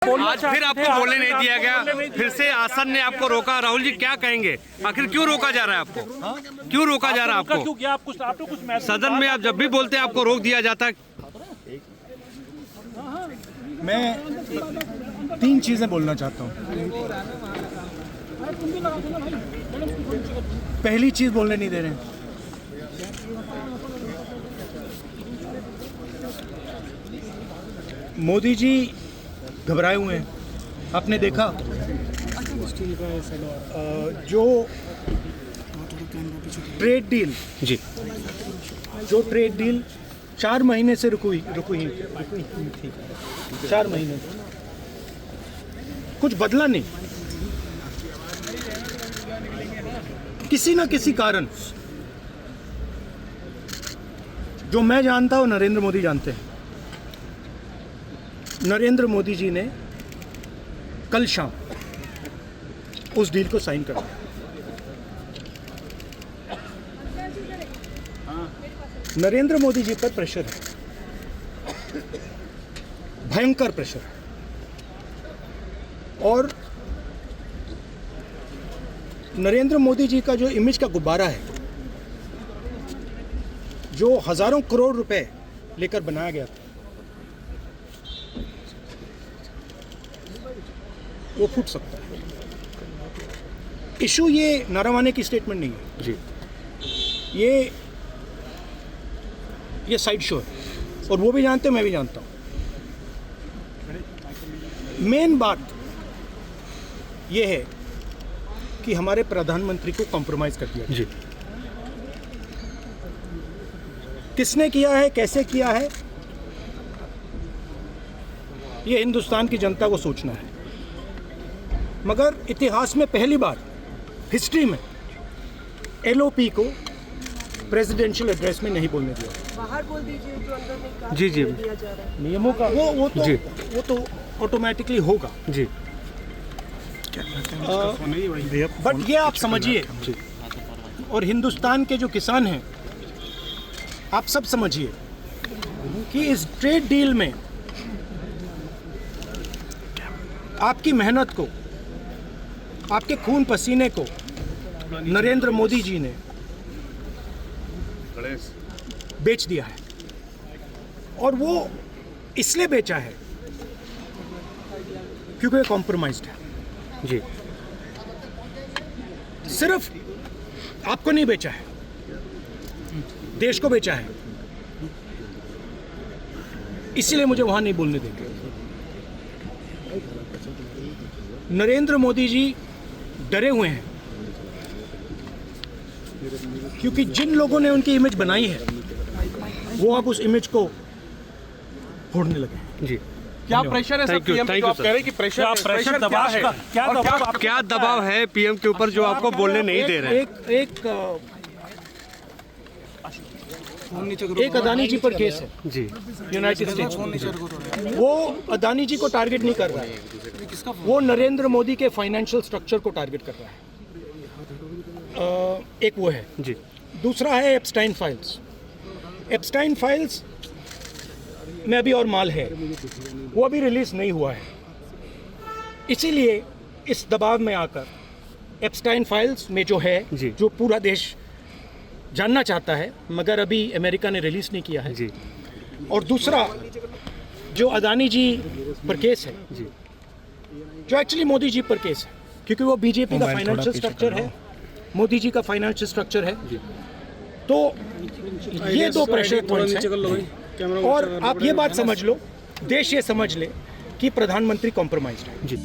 आज फिर आपको बोलने नहीं दिया गया, फिर से आसन ने आपको रोका। राहुल जी क्या कहेंगे, आखिर क्यों रोका जा रहा है आपको? क्यों रोका जा रहा है आपको? सदन में आप जब भी बोलते हैं आपको रोक दिया जाता है। मैं 3 चीजें बोलना चाहता हूँ। पहली चीज बोलने नहीं दे रहे हैं। मोदी जी घबराए हुए हैं। आपने देखा जो ट्रेड डील जी, जो ट्रेड डील 4 महीने से रुकी थी। 4 महीने से कुछ बदला नहीं। किसी ना किसी कारण, जो मैं जानता हूं नरेंद्र मोदी जानते हैं। नरेंद्र मोदी जी ने कल शाम उस डील को साइन कर दिया। नरेंद्र मोदी जी पर प्रेशर है, भयंकर प्रेशर है। और नरेंद्र मोदी जी का जो इमेज का गुब्बारा है, जो हजारों करोड़ रुपए लेकर बनाया गया था, वो फूट सकता है। इशू ये नारावाने की स्टेटमेंट नहीं है जी, ये साइड शो है, और वो भी जानते हैं, मैं भी जानता हूं। मेन बात ये है कि हमारे प्रधानमंत्री को कॉम्प्रोमाइज कर दिया जी। किसने किया है, कैसे किया है, ये हिंदुस्तान की जनता को सोचना है। मगर इतिहास में पहली बार, हिस्ट्री में, एलओपी को प्रेसिडेंशियल एड्रेस में नहीं बोलने दिया। बाहर बोल दीजिए, जो अंदर नहीं कहा जी जी, दिया जा रहा है। नियमों का वो तो ऑटोमेटिकली होगा जी। बट ये आप समझिए, और हिंदुस्तान के जो किसान हैं, आप सब समझिए कि इस ट्रेड डील में आपकी मेहनत को, आपके खून पसीने को नरेंद्र मोदी जी ने बेच दिया है। और वो इसलिए बेचा है क्योंकि ये कॉम्प्रोमाइज्ड है जी। सिर्फ आपको नहीं बेचा है, देश को बेचा है। इसीलिए मुझे वहां नहीं बोलने देंगे। नरेंद्र मोदी जी डरे हुए हैं, क्योंकि जिन लोगों ने उनकी इमेज बनाई है, वो अब उस इमेज को फोड़ने लगे जी। क्या प्रेशर है सर पीएम पे? आप कह रहे हैं कि प्रेशर दबाव है, क्या दबाव है पीएम के ऊपर जो आपको बोलने नहीं दे रहे? एक अदानी जी पर केस है जी, यूनाइटेड स्टेट्स। वो अदानी जी को टारगेट नहीं कर रहा है, वो नरेंद्र मोदी के फाइनेंशियल स्ट्रक्चर को टारगेट कर रहा है। एक वो है जी। दूसरा है एप्स्टाइन फाइल्स। एप्स्टाइन फाइल्स में अभी और माल है, वो अभी रिलीज नहीं हुआ है। इसीलिए इस दबाव में आकर एप्स्टाइन फाइल्स में जो है, जो पूरा देश जानना चाहता है, मगर अभी अमेरिका ने रिलीज नहीं किया है जी। और दूसरा जो अदानी जी पर केस है जी, जो एक्चुअली मोदी जी पर केस है, क्योंकि वो बीजेपी का फाइनेंशियल स्ट्रक्चर है, मोदी जी का फाइनेंशियल स्ट्रक्चर है। तो ये 2 प्रेशर पॉइंट्स हैं। और आप ये बात समझ लो, देश ये समझ ले कि प्रधानमंत्री कॉम्प्रोमाइज्ड है। जी।